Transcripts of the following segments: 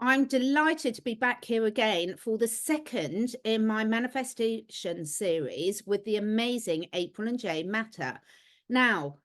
I'm delighted to be back here again for the second in my manifestation series with the amazing April and Jay Matter. Now,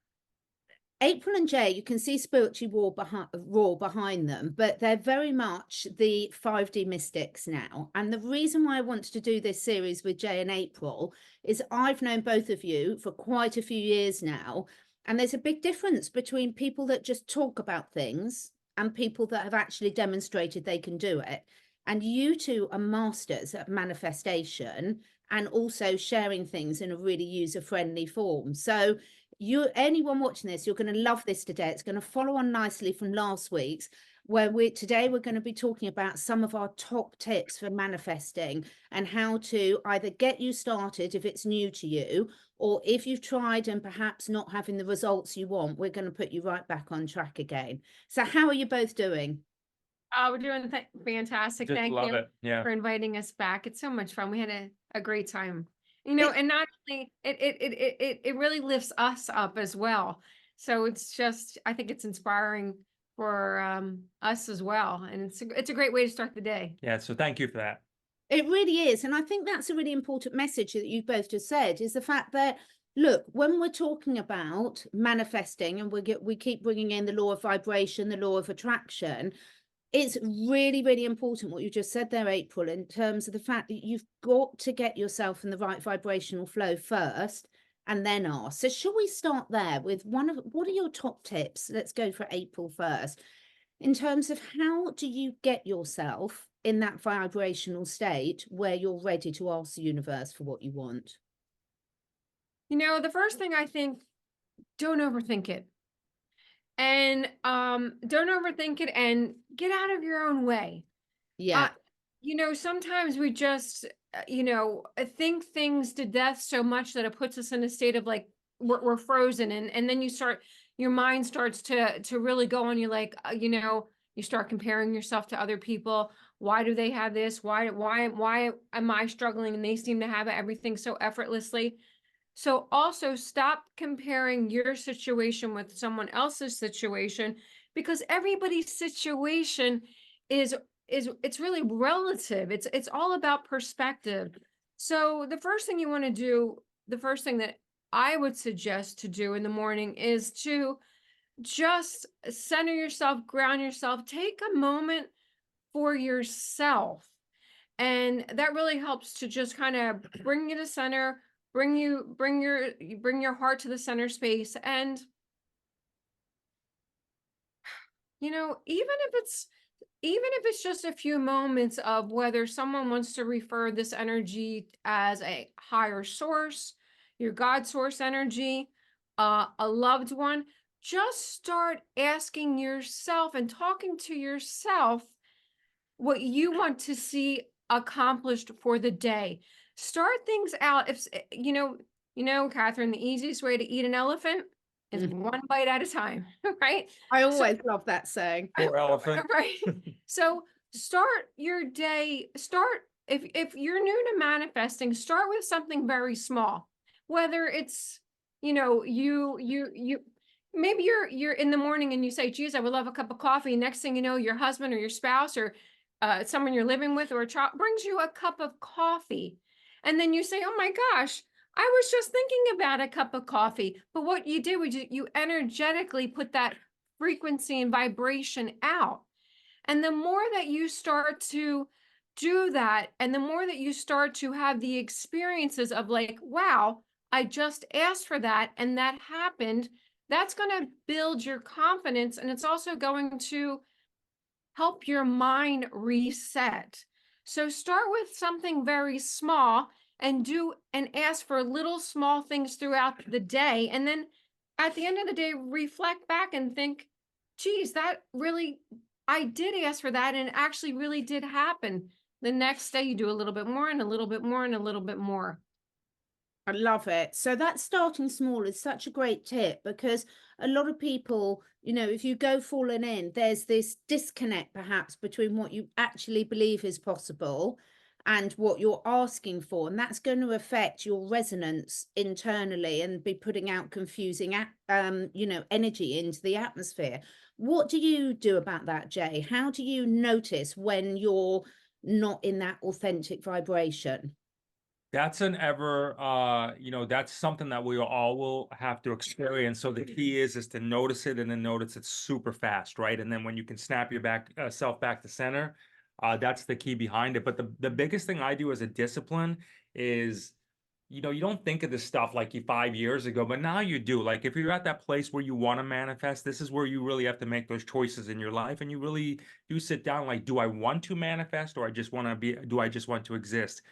April and Jay, you can see spiritually raw behind them, but they're very much the 5D mystics now. And the reason why I wanted to do this series with Jay and April is I've known both of you for quite a few years now. And there's a big difference between people that just talk about things and people that have actually demonstrated they can do it. And you two are masters at manifestation and also sharing things in a really user-friendly form. So anyone watching this, you're going to love this today. It's going to follow on nicely from last week's, where today we're going to be talking about some of our top tips for manifesting and how to either get you started if it's new to you, or if you've tried and perhaps not having the results you want, we're going to put you right back on track again. So how are you both doing? We're doing fantastic. Thank you for inviting us back. It's so much fun. We had a great time. You know, and not only it really lifts us up as well. So it's just, I think it's inspiring for us as well. And it's a great way to start the day. Yeah. So thank you for that. It really is. And I think that's a really important message that you both just said, is the fact that, look, when we're talking about manifesting and we keep bringing in the law of vibration, the law of attraction, it's really, really important what you just said there, April, in terms of the fact that you've got to get yourself in the right vibrational flow first and then ask. So shall we start there with what are your top tips? Let's go for April first. In terms of how do you get yourself in that vibrational state where you're ready to ask the universe for what you want? You know, the first thing I think, don't overthink it. And don't overthink it and get out of your own way. Yeah. You know, sometimes we just, think things to death so much that it puts us in a state of like, we're frozen. And then your mind starts to really go on. You're like, you start comparing yourself to other people. Why do they have this? Why am I struggling? And they seem to have everything so effortlessly. So also stop comparing your situation with someone else's situation, because everybody's situation it's really relative. It's all about perspective. So the first thing you want to do, the first thing that I would suggest to do in the morning is to just center yourself, ground yourself, take a moment for yourself. And that really helps to just kind of bring you to center, bring your heart to the center space. And even if it's just a few moments of whether someone wants to refer this energy as a higher source, your God source energy, a loved one, just start asking yourself and talking to yourself what you want to see accomplished for the day. Start things out. If Catherine, the easiest way to eat an elephant is one bite at a time, right? I always love that saying. Poor elephant. Right. So start your day. If you're new to manifesting, start with something very small. Whether it's, maybe you're in the morning and you say, geez, I would love a cup of coffee. Next thing you know, your husband or your spouse or someone you're living with or a child brings you a cup of coffee. And then you say, oh my gosh, I was just thinking about a cup of coffee. But what you did was you energetically put that frequency and vibration out. And the more that you start to do that, and the more that you start to have the experiences of like, wow, I just asked for that and that happened, that's going to build your confidence. And it's also going to help your mind reset. So start with something very small and ask for little small things throughout the day. And then at the end of the day, reflect back and think, geez, I did ask for that and it actually really did happen. The next day you do a little bit more and a little bit more and a little bit more. I love it. So that starting small is such a great tip, because a lot of people, if you go falling in, there's this disconnect perhaps between what you actually believe is possible and what you're asking for, and that's going to affect your resonance internally and be putting out confusing energy into the atmosphere. What do you do about that, Jay? How do you notice when you're not in that authentic vibration? That's an ever, that's something that we all will have to experience. So the key is to notice it, and then notice it super fast, right? And then when you can snap your self back to center, that's the key behind it. But the biggest thing I do as a discipline is, you don't think of this stuff like 5 years ago, but now you do. Like if you're at that place where you want to manifest, this is where you really have to make those choices in your life, and you really do sit down. Like, do I want to manifest, or do I just want to exist?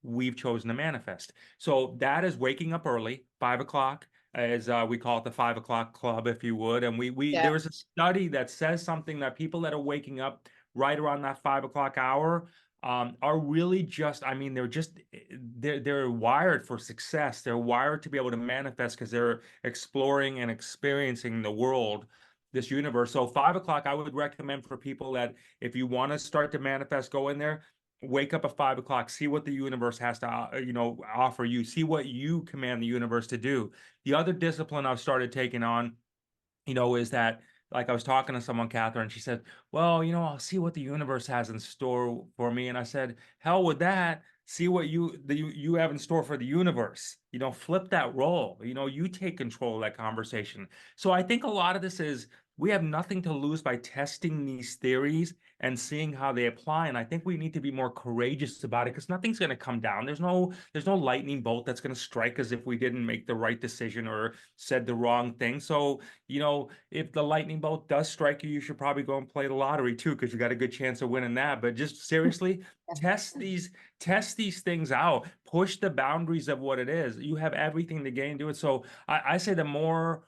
We've chosen to manifest. So that is waking up early, 5 o'clock, as we call it, the 5 o'clock club, if you would. And there was a study that says something, that people that are waking up right around that 5 o'clock hour are really just, I mean, they're wired for success. They're wired to be able to manifest because they're exploring and experiencing the world, this universe. So 5 o'clock, I would recommend for people that if you want to start to manifest, go in there. Wake up at 5 o'clock, see what the universe has to, offer you, see what you command the universe to do. The other discipline I've started taking on, is that, like I was talking to someone, Catherine, she said, well, I'll see what the universe has in store for me. And I said, hell with that. See what you have in store for the universe. Flip that role. You take control of that conversation. So I think a lot of this is, we have nothing to lose by testing these theories and seeing how they apply. And I think we need to be more courageous about it, because nothing's going to come down. There's no lightning bolt that's going to strike us if we didn't make the right decision or said the wrong thing. So, if the lightning bolt does strike you, you should probably go and play the lottery too, because you got a good chance of winning that. But just seriously, test these things out, push the boundaries of what it is. You have everything to gain, do it. So I say the more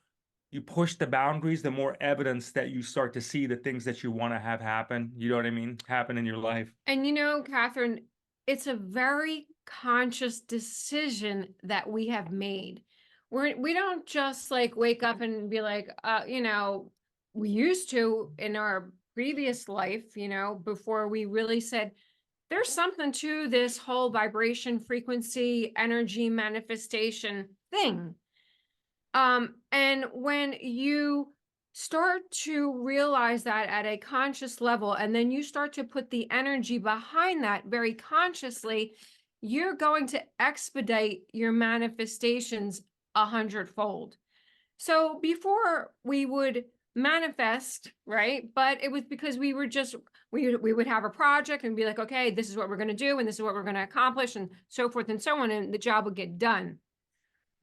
you push the boundaries, the more evidence that you start to see the things that you want to have happen. You know what I mean? Happen in your life. And Catherine, it's a very conscious decision that we have made. We don't just like wake up and be like, we used to in our previous life, before we really said, there's something to this whole vibration, frequency, energy manifestation thing. And when you start to realize that at a conscious level, and then you start to put the energy behind that very consciously, you're going to expedite your manifestations 100-fold. So before we would manifest, right? But it was because we were just, we would have a project and be like, okay, this is what we're going to do, and this is what we're going to accomplish, and so forth and so on, and the job would get done.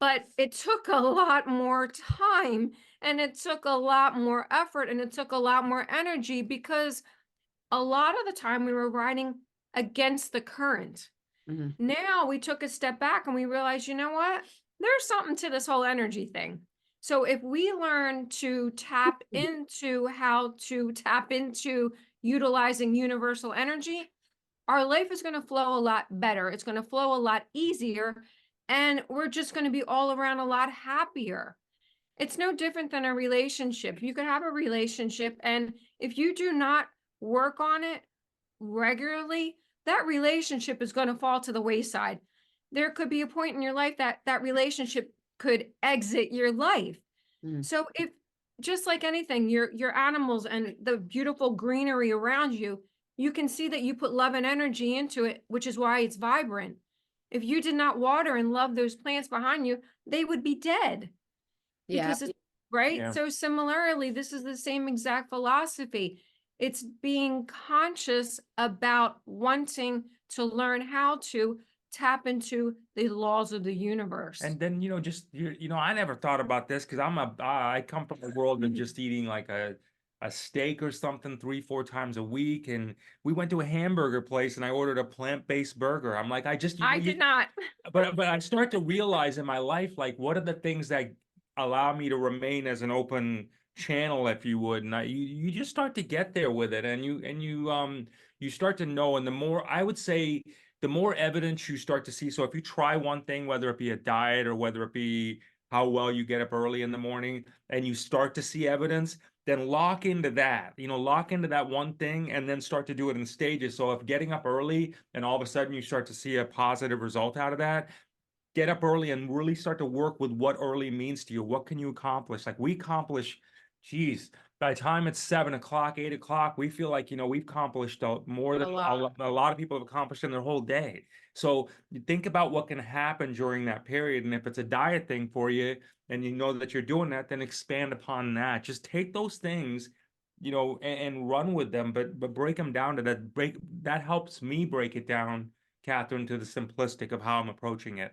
But it took a lot more time, and it took a lot more effort, and it took a lot more energy, because a lot of the time we were riding against the current. Mhm. Now we took a step back and we realized, you know what? There's something to this whole energy thing. So if we learn to tap into how to tap into utilizing universal energy, our life is going to flow a lot better. It's going to flow a lot easier. And we're just going to be all around a lot happier. It's no different than a relationship. You can have a relationship, and if you do not work on it regularly, that relationship is going to fall to the wayside. There could be a point in your life that that relationship could exit your life. Mm. So if, just like anything, your animals and the beautiful greenery around you, you can see that you put love and energy into it, which is why it's vibrant. If you did not water and love those plants behind you, they would be dead. Because it's, right? Yeah. So similarly, this is the same exact philosophy. It's being conscious about wanting to learn how to tap into the laws of the universe. And then, I never thought about this, because I come from a world of just eating like a steak or something 3-4 times a week. And we went to a hamburger place and I ordered a plant-based burger. I'm like, I did not. But I start to realize in my life, like, what are the things that allow me to remain as an open channel, if you would. And you just start to get there with it, and you start to know. And the more, I would say, the more evidence you start to see. So if you try one thing, whether it be a diet or whether it be how well you get up early in the morning, and you start to see evidence, then lock into that, lock into that one thing and then start to do it in stages. So if getting up early and all of a sudden you start to see a positive result out of that, get up early and really start to work with what early means to you. What can you accomplish? Like we accomplish, geez, by the time it's 7 o'clock, 8 o'clock, we feel like, we've accomplished more than A lot. a lot of people have accomplished in their whole day. So you think about what can happen during that period. And if it's a diet thing for you and you know that you're doing that, then expand upon that. Just take those things, and run with them, but break them down to that helps me break it down, Catherine, to the simplistic of how I'm approaching it.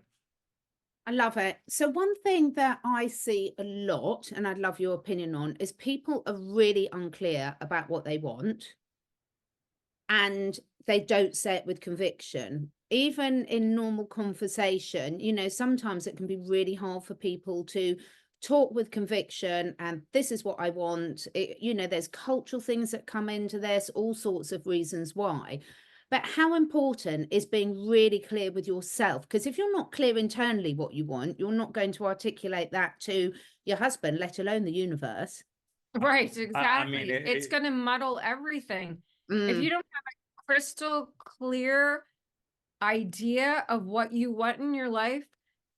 I love it. So one thing that I see a lot, and I'd love your opinion on, is people are really unclear about what they want, and they don't say it with conviction. Even in normal conversation, sometimes it can be really hard for people to talk with conviction, and this is what I want. There's cultural things that come into this, all sorts of reasons why. But how important is being really clear with yourself? Because if you're not clear internally what you want, you're not going to articulate that to your husband, let alone the universe. Right, I exactly. mean, It's going to muddle everything. If you Mm, don't have a crystal clear idea of what you want in your life,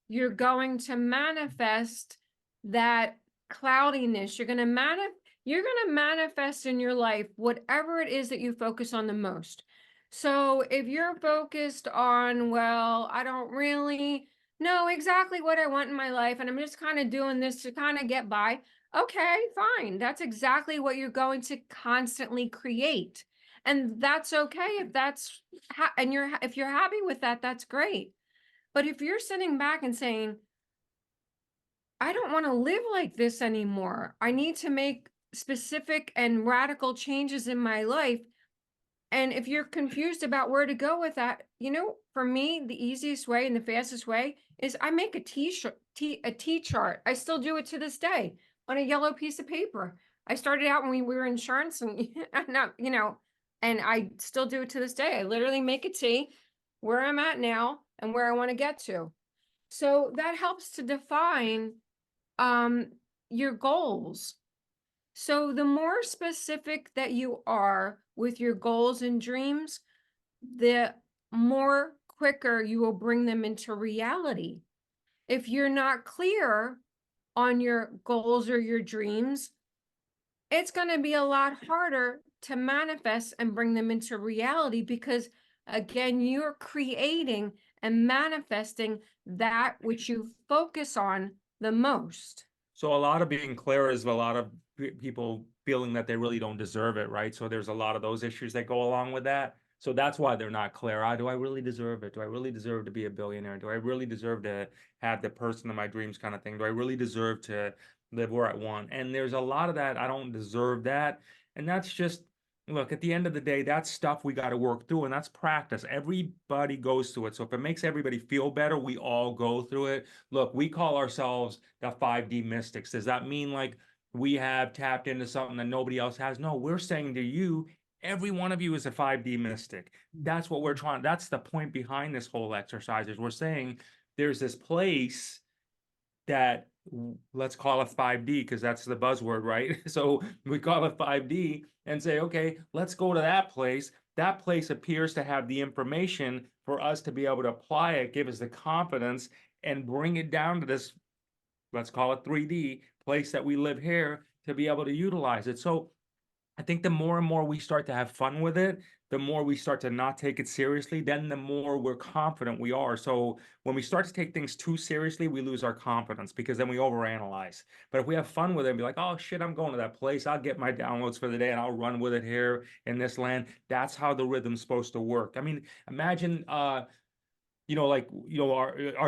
you're going to manifest that cloudiness. You're going to manifest in your life whatever it is that you focus on the most. So if you're focused on, well, I don't really know exactly what I want in my life, and I'm just kind of doing this to kind of get by. Okay, fine. That's exactly what you're going to constantly create. And that's okay if that's if you're happy with that, that's great. But if you're sitting back and saying, I don't want to live like this anymore, I need to make specific and radical changes in my life. And if you're confused about where to go with that, for me, the easiest way and the fastest way is I make a T chart. I still do it to this day on a yellow piece of paper. I started out when we were insurance and not, and I still do it to this day. I literally make a T where I'm at now and where I want to get to. So that helps to define your goals. So the more specific that you are with your goals and dreams, the more quicker you will bring them into reality. If you're not clear on your goals or your dreams, it's going to be a lot harder to manifest and bring them into reality because, again, you're creating and manifesting that which you focus on the most. So a lot of being clear is a lot of people feeling that they really don't deserve it, right? So there's a lot of those issues that go along with that. So that's why they're not clear. Do I really deserve it? Do I really deserve to be a billionaire? Do I really deserve to have the person of my dreams kind of thing? Do I really deserve to live where I want? And there's a lot of that. I don't deserve that. And that's just, look, at the end of the day, that's stuff we got to work through, and that's practice. Everybody goes through it. So if it makes everybody feel better, we all go through it. Look, we call ourselves the 5D mystics. Does that mean like we have tapped into something that nobody else has? No, we're saying to you, every one of you is a 5D mystic. That's what we're trying. That's the point behind this whole exercise is we're saying there's this place that, let's call it 5D because that's the buzzword, right? So we call it 5D and say, okay, let's go to that place. That place appears to have the information for us to be able to apply it, give us the confidence, and bring it down to this, let's call it 3D place that we live here to be able to utilize it. So I think the more and more we start to have fun with it, the more we start to not take it seriously, then the more we're confident we are. So when we start to take things too seriously, we lose our confidence because then we overanalyze. But if we have fun with it and be like, oh shit, I'm going to that place, I'll get my downloads for the day and I'll run with it here in this land. That's how the rhythm's supposed to work. I mean, imagine our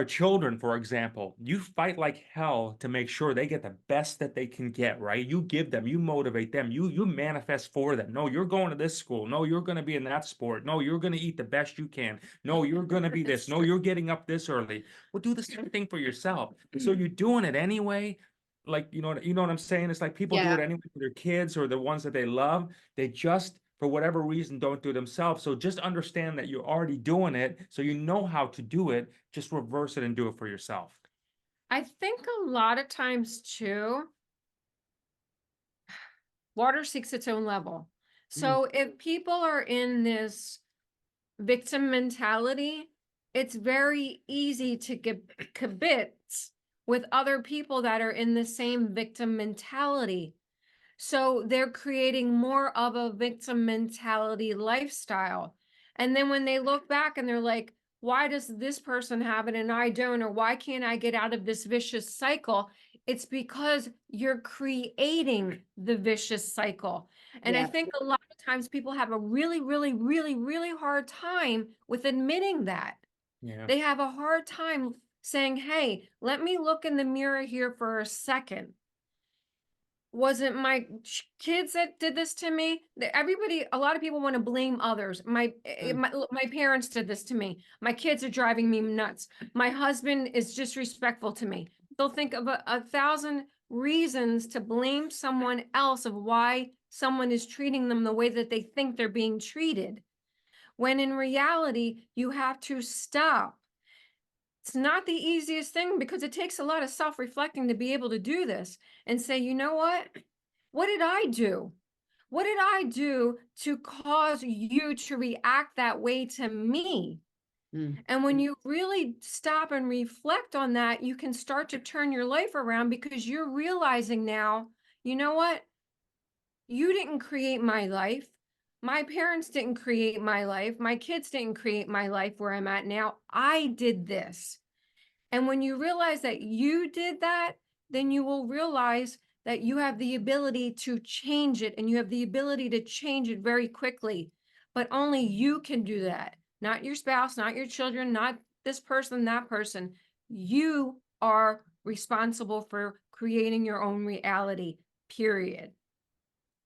children, for example, you fight like hell to make sure they get the best that they can get, right? You give them, you motivate them, you manifest for them. No, you're going to this school. No, you're going to be in that sport. No, you're going to eat the best you can. No, you're going to be this. No, you're getting up this early. Well, do the same thing for yourself. So you're doing it anyway. Like, you know what I'm saying? It's like people do it anyway for their kids or the ones that they love. They just, for whatever reason, don't do it themselves. So just understand that you're already doing it. So you know how to do it. Just reverse it and do it for yourself. I think a lot of times too, water seeks its own level. So if people are in this victim mentality, it's very easy to get kibitz with other people that are in the same victim mentality. So they're creating more of a victim mentality lifestyle. And then when they look back and they're like, why does this person have it and I don't? Or why can't I get out of this vicious cycle? It's because you're creating the vicious cycle. And I Yeah. think a lot of times people have a really, really, really, really hard time with admitting that. Yeah. They have a hard time saying, hey, let me look in the mirror here for a second. Was it my kids that did this to me? Everybody, a lot of people want to blame others. My parents did this to me. My kids are driving me nuts. My husband is disrespectful to me. They'll think of a thousand reasons to blame someone else of why someone is treating them the way that they think they're being treated. When in reality, you have to stop. It's not the easiest thing because it takes a lot of self-reflecting to be able to do this and say, you know what? What did I do? What did I do to cause you to react that way to me? And when you really stop and reflect on that, you can start to turn your life around because you're realizing now, you know what? You didn't create my life. My parents didn't create my life. My kids didn't create my life where I'm at now. I did this. And when you realize that you did that, then you will realize that you have the ability to change it and you have the ability to change it very quickly. But only you can do that, not your spouse, not your children, not this person, that person. You are responsible for creating your own reality, period.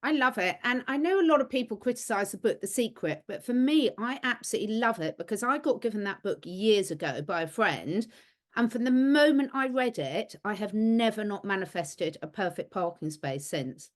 I love it. And I know a lot of people criticize the book, The Secret, but for me, I absolutely love it because I got given that book years ago by a friend. And from the moment I read it, I have never not manifested a perfect parking space since.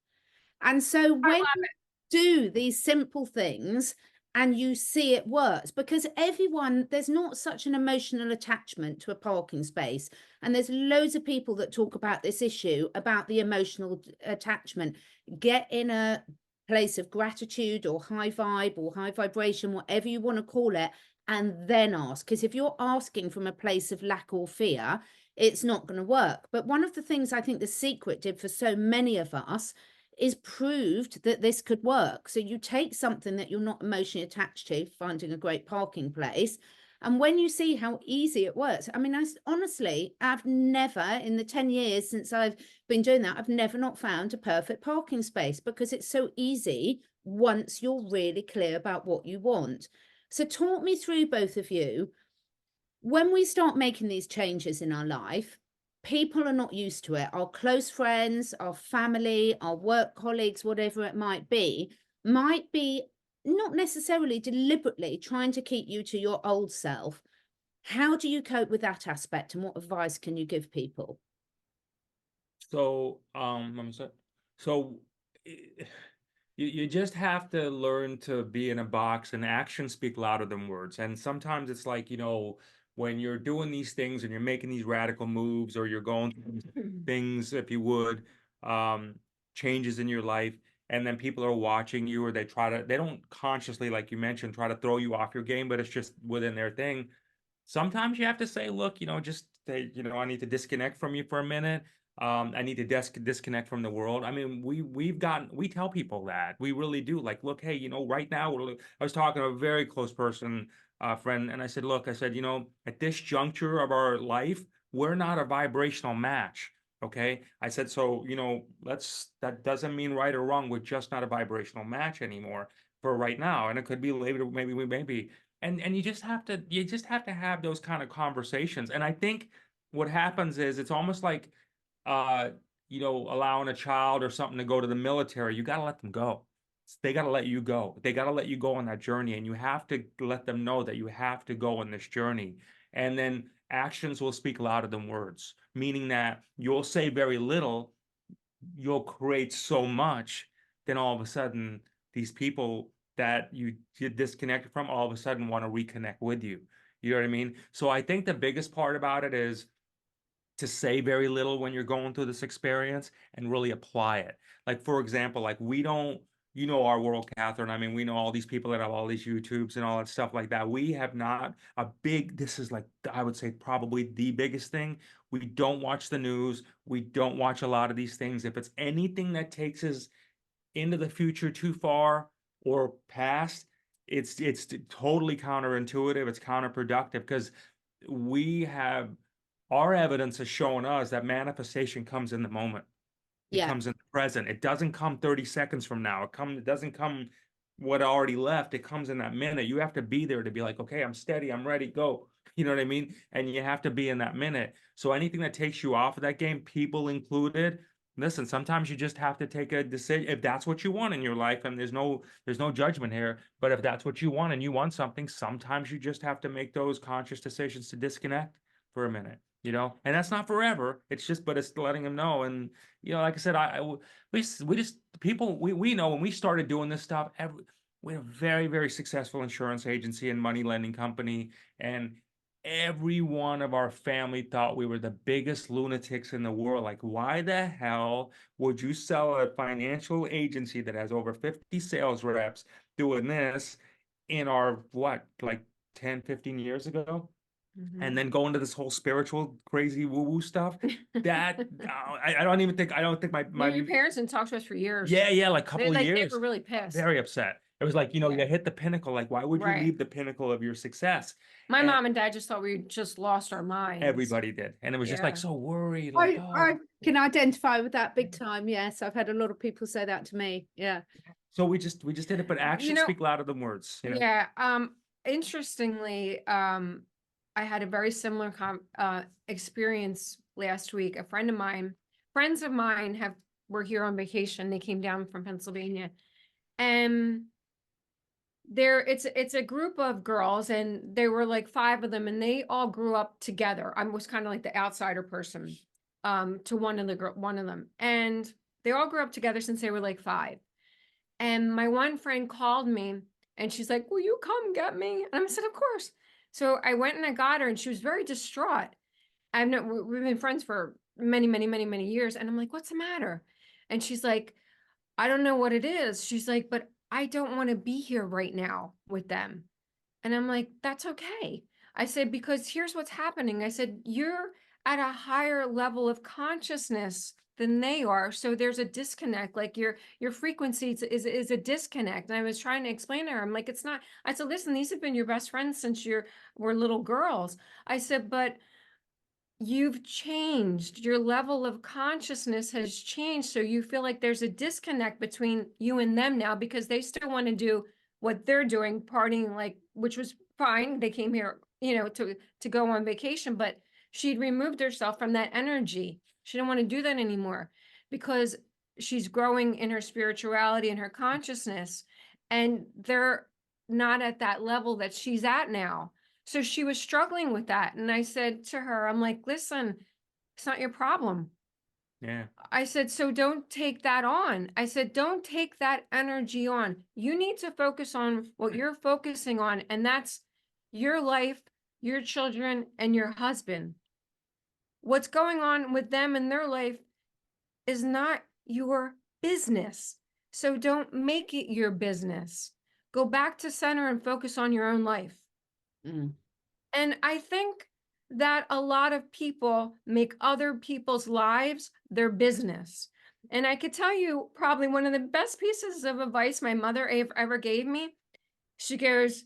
And so when you do these simple things and you see it works, because everyone, there's not such an emotional attachment to a parking space. And there's loads of people that talk about this issue, about the emotional attachment. Get in a place of gratitude or high vibe or high vibration, whatever you want to call it, and then ask. Because if you're asking from a place of lack or fear, it's not going to work. But one of the things I think The Secret did for so many of us is proved that this could work. So you take something that you're not emotionally attached to, finding a great parking place, and when you see how easy it works, I mean, honestly, I've never, in the 10 years since I've been doing that, I've never not found a perfect parking space because it's so easy once you're really clear about what you want. So talk me through, both of you, when we start making these changes in our life, people are not used to it. Our close friends, our family, our work colleagues, whatever it might be not necessarily deliberately trying to keep you to your old self. How do you cope with that aspect, and what advice can you give people? So, I'm sorry. So you just have to learn to be in a box, and actions speak louder than words. And sometimes it's like, when you're doing these things and you're making these radical moves, or you're going through things, if you would, changes in your life, and then people are watching you, or they don't consciously, like you mentioned, try to throw you off your game, but it's just within their thing. Sometimes you have to say, look, just say, I need to disconnect from you for a minute. I need to disconnect from the world. I mean, we tell people that. We really do. Like, look, hey, right now, I was talking to a very close friend, and I said, look, at this juncture of our life, we're not a vibrational match. Okay. I said, so, that doesn't mean right or wrong. We're just not a vibrational match anymore for right now. And it could be later, maybe we may be. And you just have to have those kind of conversations. And I think what happens is, it's almost like allowing a child or something to go to the military. You got to let them go. They got to let you go. They got to let you go on that journey, and you have to let them know that you have to go on this journey. And then actions will speak louder than words, meaning that you'll say very little, you'll create so much, then all of a sudden these people that you disconnected from all of a sudden want to reconnect with you. You know what I mean? So I think the biggest part about it is to say very little when you're going through this experience and really apply it. Like, for example, like we don't, you know, our world, Catherine. I mean, we know all these people that have all these YouTubes and all that stuff like that. We have not a big, this is like, I would say probably the biggest thing. We don't watch the news. We don't watch a lot of these things. If it's anything that takes us into the future too far or past, it's totally counterintuitive. It's counterproductive because we have, our evidence has shown us that manifestation comes in the moment. It comes in the present. It doesn't come 30 seconds from now. It doesn't come what already left. It comes in that minute. You have to be there to be like, okay, I'm steady, I'm ready, go. You know what I mean? And you have to be in that minute. So anything that takes you off of that game, people included, listen, sometimes you just have to take a decision if that's what you want in your life, and there's no judgment here. But if that's what you want and you want something, sometimes you just have to make those conscious decisions to disconnect for a minute, you know, and that's not forever. It's just, but it's letting them know. And, you know, like I said, we just, people, we know when we started doing this stuff, we had a very, very successful insurance agency and money lending company. And every one of our family thought we were the biggest lunatics in the world. Like, why the hell would you sell a financial agency that has over 50 sales reps doing this in our, what, like 10, 15 years ago? And then go into this whole spiritual crazy woo-woo stuff that I don't think my Your parents didn't talk to us for years. yeah, like a couple of years. They were really pissed. Very upset. It was like, you know, Yeah. you hit the pinnacle. Like, why would you Right. leave the pinnacle of your success? My And mom and dad just thought we just lost our minds. everybody did. And it was just like Yeah. so worried. Like, I can identify with that big time. Yes, I've had a lot of people say that to me. Yeah. So we just did it, but actions know- speak louder than words. You know? Yeah. Interestingly, I had a very similar experience last week. Friends of mine were here on vacation. They came down from Pennsylvania, and it's a group of girls, and there were like 5 of them, and they all grew up together. I was kind of like the outsider person to one of them, and they all grew up together since they were like 5. And my one friend called me, and she's like, "Will you come get me?" And I said, "Of course." So I went and I got her, and she was very distraught. We've been friends for many, many, many, many years. And I'm like, "What's the matter?" And she's like, "I don't know what it is." She's like, "But I don't want to be here right now with them." And I'm like, "That's okay." I said, "Because here's what's happening." I said, "You're at a higher level of consciousness than they are. So there's a disconnect, like your frequency is a disconnect." And I was trying to explain to her, I'm like, it's not, I said, "Listen, these have been your best friends since were little girls." I said, "But you've changed. Your level of consciousness has changed. So you feel like there's a disconnect between you and them now, because they still want to do what they're doing, partying, like, which was fine. They came here, you know, to go on vacation, but she'd removed herself from that energy. She didn't want to do that anymore because she's growing in her spirituality and her consciousness, and they're not at that level that she's at now. So she was struggling with that. And I said to her, I'm like, "Listen, it's not your problem." Yeah. I said, "So don't take that on." I said, "Don't take that energy on. You need to focus on what you're focusing on. And that's your life, your children, and your husband. What's going on with them and their life is not your business. So don't make it your business. Go back to center and focus on your own life." And I think that a lot of people make other people's lives their business. And I could tell you probably one of the best pieces of advice my mother ever gave me. She goes,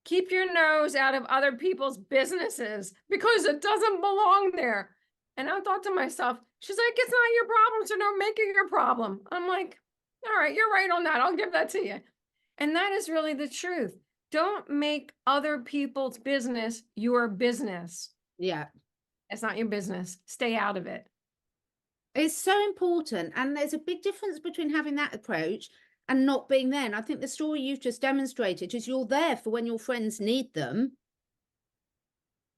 "Keep your nose out of other people's businesses because it doesn't belong there." And I thought to myself, she's like, "It's not your problem, so don't make it your problem." I'm like, all right, you're right on that. I'll give that to you. And that is really the truth. Don't make other people's business your business. Yeah. It's not your business. Stay out of it. It's so important. And there's a big difference between having that approach and not being there. And I think the story you've just demonstrated is you're there for when your friends need them.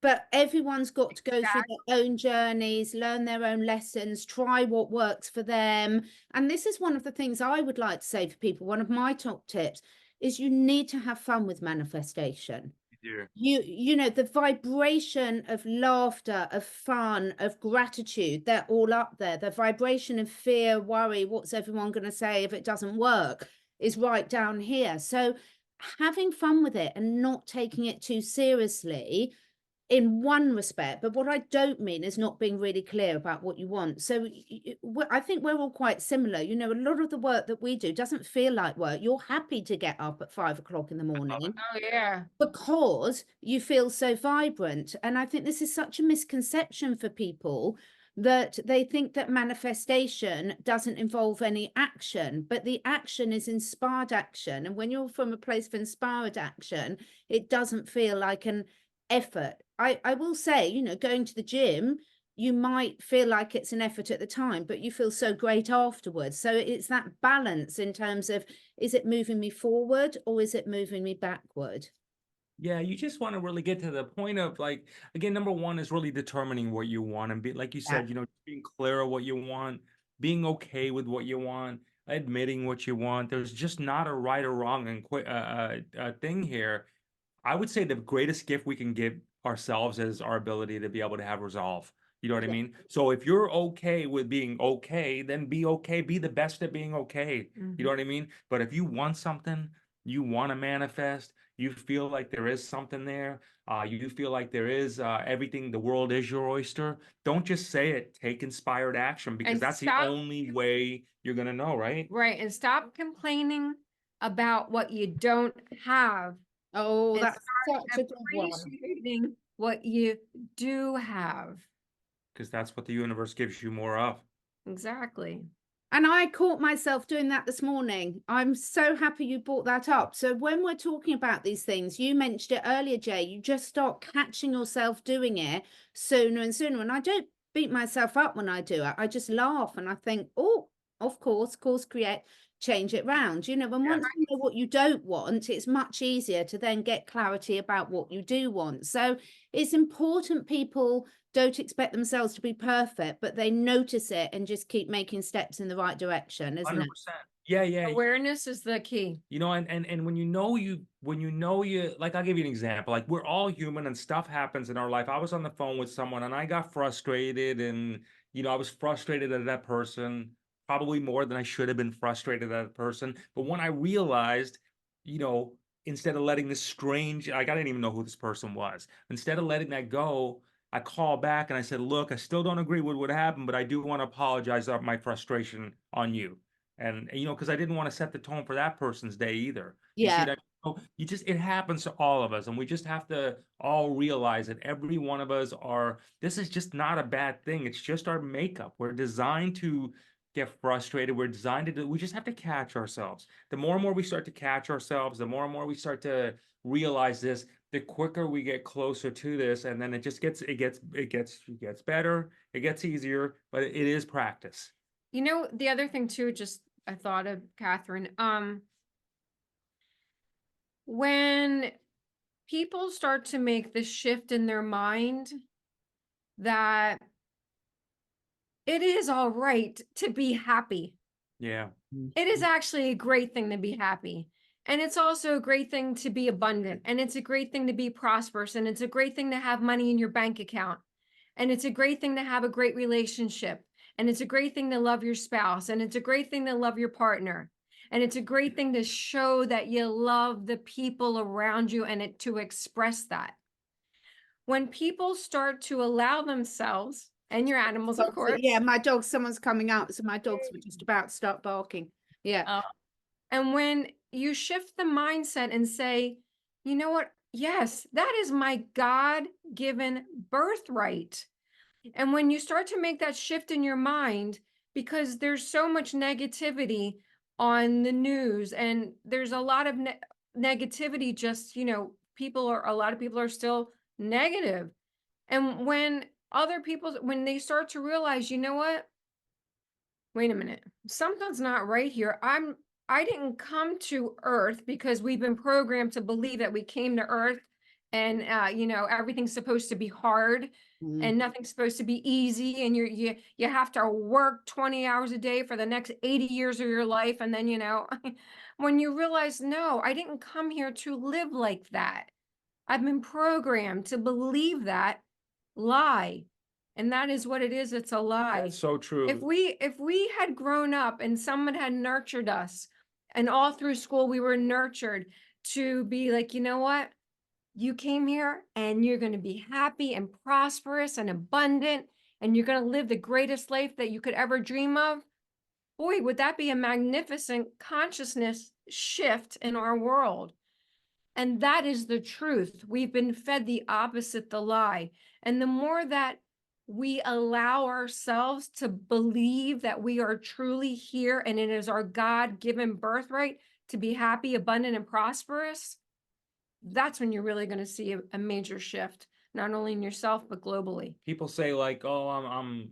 But everyone's got to go through their own journeys, learn their own lessons, try what works for them. And this is one of the things I would like to say for people. One of my top tips is you need to have fun with manifestation. Yeah. you know, the vibration of laughter, of fun, of gratitude, they're all up there. The vibration of fear, worry, what's everyone going to say if it doesn't work, is right down here. So having fun with it and not taking it too seriously in one respect, but what I don't mean is not being really clear about what you want. So I think we're all quite similar. You know, a lot of the work that we do doesn't feel like work. You're happy to get up at 5 o'clock in the morning Oh yeah. because you feel so vibrant. And I think this is such a misconception for people, that they think that manifestation doesn't involve any action, but the action is inspired action. And when you're from a place of inspired action, it doesn't feel like an effort. I will say, you know, going to the gym, you might feel like it's an effort at the time, but you feel so great afterwards. So it's that balance in terms of, is it moving me forward or is it moving me backward? Yeah, you just want to really get to the point of, like, again, number one is really determining what you want and be, like you Yeah. said, being clear on what you want, being okay with what you want, admitting what you want. There's just not a right or wrong and thing here. I would say the greatest gift we can give ourselves is our ability to be able to have resolve. You know what I Yeah. mean? So if you're okay with being okay, then be okay. Be the best at being okay. You know what I mean? But if you want something, you want to manifest, you feel like there is something there, you feel like there is everything, the world is your oyster, don't just say it. Take inspired action, because And that's the stop, only way you're going to know, right? right, and stop complaining about what you don't have Oh, and that's start such a good one. appreciating what you do have. Because that's what the universe gives you more of. Exactly. And I caught myself doing that this morning. I'm so happy you brought that up. So when we're talking about these things, you mentioned it earlier, Jay, you just start catching yourself doing it sooner and sooner. And I don't beat myself up when I do it. I just laugh and I think, oh, of course, create, change it round. You know, and once you know what you don't want, it's much easier to then get clarity about what you do want. So it's important people don't expect themselves to be perfect, but they notice it and just keep making steps in the right direction, isn't 100%. it? Yeah, yeah. Awareness is the key. And when you like, I'll give you an example. Like, we're all human and stuff happens in our life. I was on the phone with someone and I got frustrated, and I was frustrated at that person, probably more than I should have been frustrated at that person. But when I realized, you know, instead of letting this strange, like, I didn't even know who this person was. Instead of letting that go, I called back and I said, look, I still don't agree with what happened, but I do want to apologize for my frustration on you. And because I didn't want to set the tone for that person's day either. You see Yeah. that? It happens to all of us, and we just have to all realize that every one of us this is just not a bad thing. It's just our makeup. We're designed to get frustrated. We're designed to we just have to catch ourselves. The more and more we start to catch ourselves, the more and more we start to realize this, the quicker we get closer to this, and then it gets better, it gets easier, but it is practice. You know, the other thing too, just I thought of, Catherine, when people start to make the shift in their mind that it is all right to be happy. Yeah. It is actually a great thing to be happy. And it's also a great thing to be abundant. And it's a great thing to be prosperous. And it's a great thing to have money in your bank account. And it's a great thing to have a great relationship. And it's a great thing to love your spouse. And it's a great thing to love your partner. And it's a great thing to show that you love the people around you and to express that. When people start to allow themselves, and your animals, of course. Yeah, my dog, someone's coming out, so my dogs were just about to start barking. Yeah. And when you shift the mindset and say, you know what? Yes, that is my God-given birthright. And when you start to make that shift in your mind, because there's so much negativity on the news, and there's a lot of negativity, just, a lot of people are still negative. And when when they start to realize, you know what? Wait a minute, something's not right here. I didn't come to Earth because we've been programmed to believe that we came to Earth and everything's supposed to be hard and nothing's supposed to be easy, and you have to work 20 hours a day for the next 80 years of your life. And then when you realize, no, I didn't come here to live like that. I've been programmed to believe that lie. And that is what it is. It's a lie. That's so true. If we had grown up and someone had nurtured us, and all through school we were nurtured to be like, you know what? You came here and you're going to be happy and prosperous and abundant, and you're going to live the greatest life that you could ever dream of. Boy, would that be a magnificent consciousness shift in our world. And that is the truth. We've been fed the opposite, the lie. And the more that we allow ourselves to believe that we are truly here and it is our God-given birthright to be happy, abundant, and prosperous, that's when you're really going to see a major shift, not only in yourself, but globally. People say like, oh,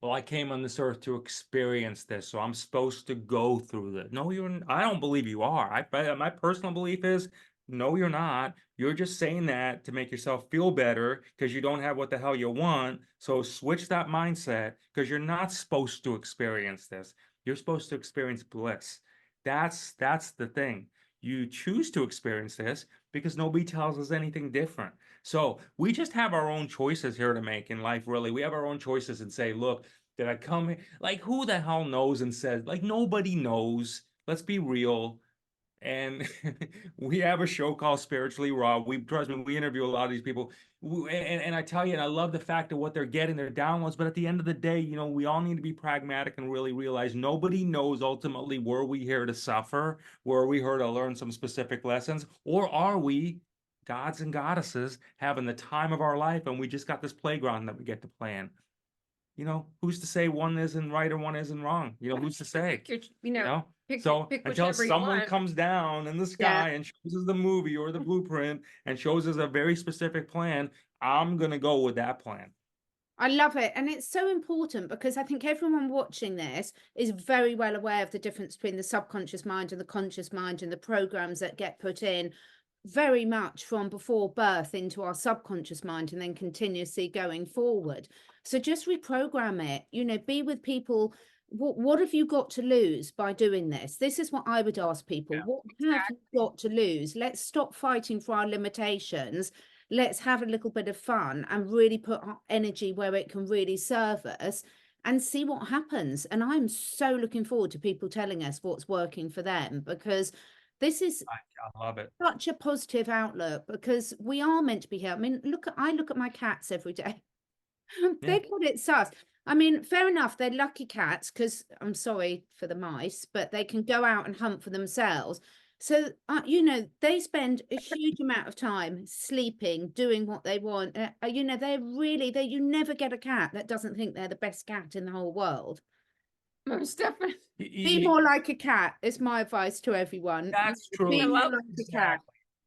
well, I came on this earth to experience this, so I'm supposed to go through this. No, I don't believe you are. My personal belief is, no, you're not. You're just saying that to make yourself feel better because you don't have what the hell you want. So switch that mindset, because you're not supposed to experience this. You're supposed to experience bliss. That's the thing. You choose to experience this because nobody tells us anything different. So we just have our own choices here to make in life, really. We have our own choices and say, look, did I come here? Like, who the hell knows and says, like, nobody knows. Let's be real. And we have a show called Spiritually Raw. Trust me, we interview a lot of these people. And I tell you, and I love the fact of what they're getting, their downloads. But at the end of the day, you know, we all need to be pragmatic and really realize nobody knows ultimately, were we here to suffer? Were we here to learn some specific lessons? Or are we gods and goddesses having the time of our life, and we just got this playground that we get to play in? You know, who's to say one isn't right or one isn't wrong? You know, who's to say? So until someone comes down in the sky and shows us the movie or the blueprint and shows us a very specific plan, I'm going to go with that plan. I love it. And it's so important because I think everyone watching this is very well aware of the difference between the subconscious mind and the conscious mind, and the programs that get put in very much from before birth into our subconscious mind and then continuously going forward. So just reprogram it, you know, be with people. What have you got to lose by doing this? This is what I would ask people. What have you got to lose? Let's stop fighting for our limitations. Let's have a little bit of fun and really put our energy where it can really serve us and see what happens. And I'm so looking forward to people telling us what's working for them, because this is I love it. Such a positive outlook, because we are meant to be here. I mean, I look at my cats every day. They call it sus. I mean, fair enough, they're lucky cats, because I'm sorry for the mice, but they can go out and hunt for themselves. So, you know, they spend a huge amount of time sleeping, doing what they want. You know, you never get a cat that doesn't think they're the best cat in the whole world. Most definitely. Be more like a cat is my advice to everyone. That's true. Be more like a cat.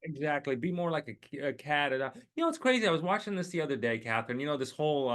Exactly. Be more like a cat. You know, it's crazy. I was watching this the other day, Catherine. You know, this whole,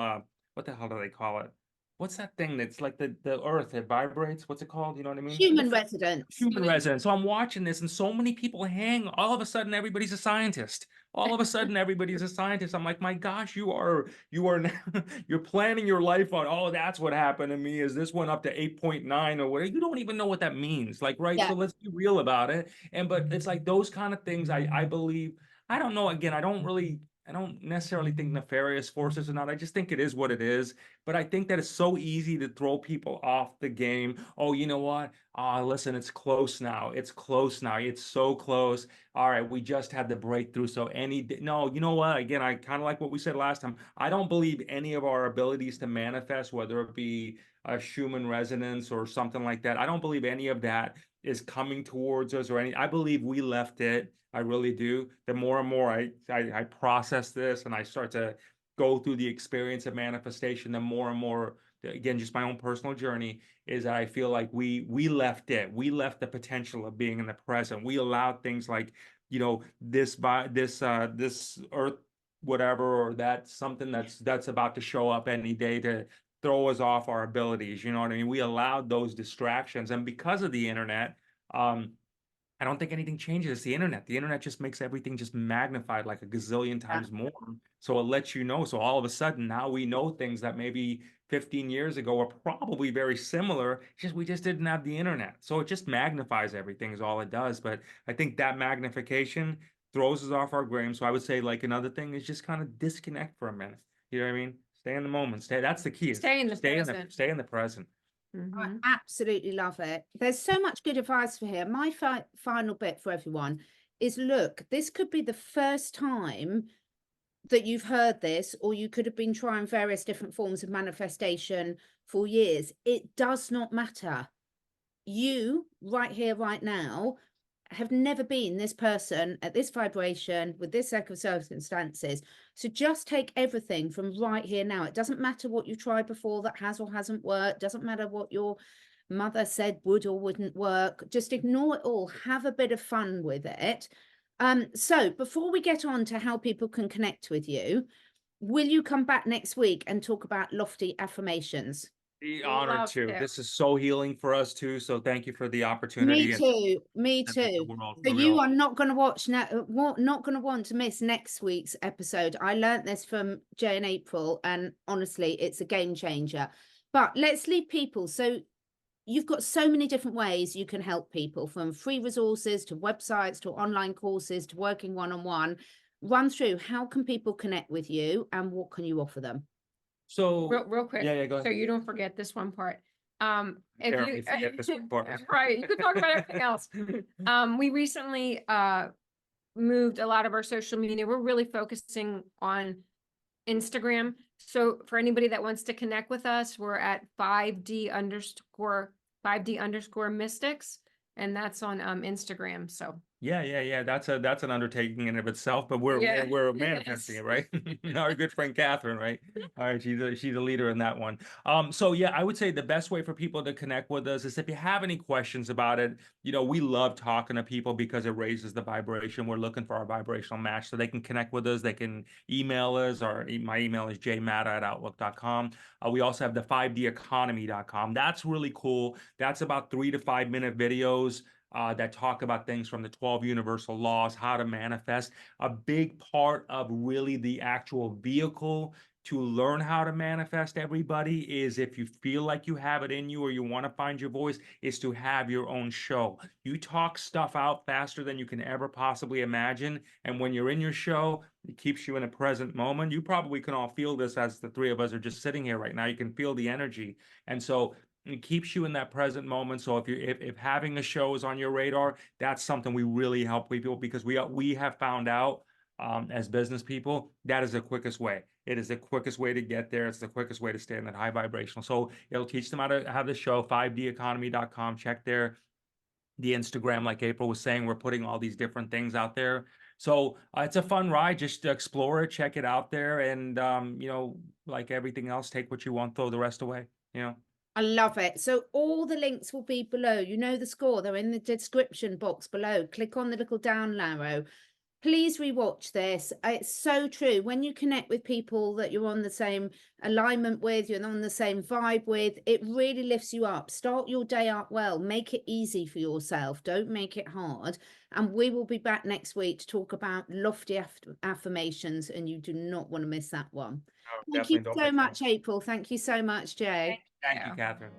what the hell do they call it? What's that thing that's like the earth, it vibrates? What's it called? You know what I mean? Human resonance. Human resonance. So I'm watching this, and so many people hang. All of a sudden, everybody's a scientist. All of a sudden, everybody's a scientist. I'm like, my gosh, you are you're planning your life on, oh, that's what happened to me, is this went up to 8.9 or whatever. You don't even know what that means. Like, right? Yeah. So let's be real about it. But it's like those kind of things, I believe. I don't know. Again, I don't necessarily think nefarious forces or not. I just think it is what it is. But I think that it's so easy to throw people off the game. Oh, you know what? Listen, it's close now. It's close now. It's so close. All right, we just had the breakthrough. So no, you know what? Again, I kind of like what we said last time. I don't believe any of our abilities to manifest, whether it be a Schumann resonance or something like that, I don't believe any of that is coming towards us or any. I believe we left it. I really do. The more and more I process this and I start to go through the experience of manifestation, the more and more, again, just my own personal journey, is that I feel like we left it. We left the potential of being in the present. We allowed things like, you know, this earth, whatever, or that something that's about to show up any day to throw us off our abilities. You know what I mean? We allowed those distractions, and because of the internet, I don't think anything changes. It's the internet. The internet just makes everything just magnified like a gazillion times more. So it lets you know. So all of a sudden now we know things that maybe 15 years ago were probably very similar. We just didn't have the internet. So it just magnifies everything is all it does. But I think that magnification throws us off our game. So I would say like another thing is just kind of disconnect for a minute. You know what I mean? Stay in the moment. That's the key. Is Stay in the present. Stay in the present. I Mhm. absolutely love it. There's so much good advice for here. My final bit for everyone is, look, this could be the first time that you've heard this, or you could have been trying various different forms of manifestation for years. It does not matter. You, right here, right now, have never been this person at this vibration with this set of circumstances. So just take everything from right here now. It doesn't matter what you tried before that has or hasn't worked. Doesn't matter what your mother said would or wouldn't work. Just ignore it all. Have a bit of fun with it. So before we get on to how people can connect with you, will you come back next week and talk about lofty affirmations? Be honored Love to. to. This is so healing for us too. So thank you for the opportunity. Me too. Me And the too. world So for you real. are not going to watch now. Not going to want to miss next week's episode. I learned this from Jay and April, and honestly, it's a game changer. But let's leave people. So you've got so many different ways you can help people, from free resources to websites to online courses to working one-on-one. Run through, how can people connect with you and what can you offer them? So Real quick. yeah, go So ahead. you don't forget this one part. If Apparently you forget this one part. right, you could talk about everything else. We recently moved a lot of our social media. We're really focusing on Instagram. So for anybody that wants to connect with us, we're at 5D_ mystics, and that's on Instagram. So Yeah. That's an undertaking in of itself, but Yeah. we're manifesting it, right? Our good friend Catherine, right? All right, she's a leader in that one. So yeah, I would say the best way for people to connect with us is if you have any questions about it. We love talking to people because it raises the vibration. We're looking for our vibrational match, so they can connect with us. They can email us, or my email is jmatta@outlook.com. We also have the 5deconomy.com. That's really cool. That's about 3 to 5 minute videos that talk about things from the 12 universal laws, how to manifest. A big part of really the actual vehicle to learn how to manifest, everybody, is if you feel like you have it in you or you want to find your voice, is to have your own show. You talk stuff out faster than you can ever possibly imagine. And when you're in your show, it keeps you in a present moment. You probably can all feel this as the three of us are just sitting here right now. You can feel the energy. And so it keeps you in that present moment. So if having a show is on your radar, that's something we really help people, because we have found out as business people, that is the quickest way. It is the quickest way to get there. It's the quickest way to stay in that high vibrational. So it'll teach them how to have the show. 5deconomy.com. Check the Instagram, like April was saying. We're putting all these different things out there. So it's a fun ride. Just explore it, check it out there, and like everything else, take what you want, throw the rest away. I love it. So all the links will be below. You know the score. They're in the description box below. Click on the little down arrow. Please rewatch this. It's so true. When you connect with people that you're on the same alignment with, you're on the same vibe with, it really lifts you up. Start your day out well. Make it easy for yourself. Don't make it hard. And we will be back next week to talk about lofty affirmations, and you do not want to miss that one. Oh, Thank you definitely don't so miss much, April. Thank you so much, Jay. Thank you, Catherine.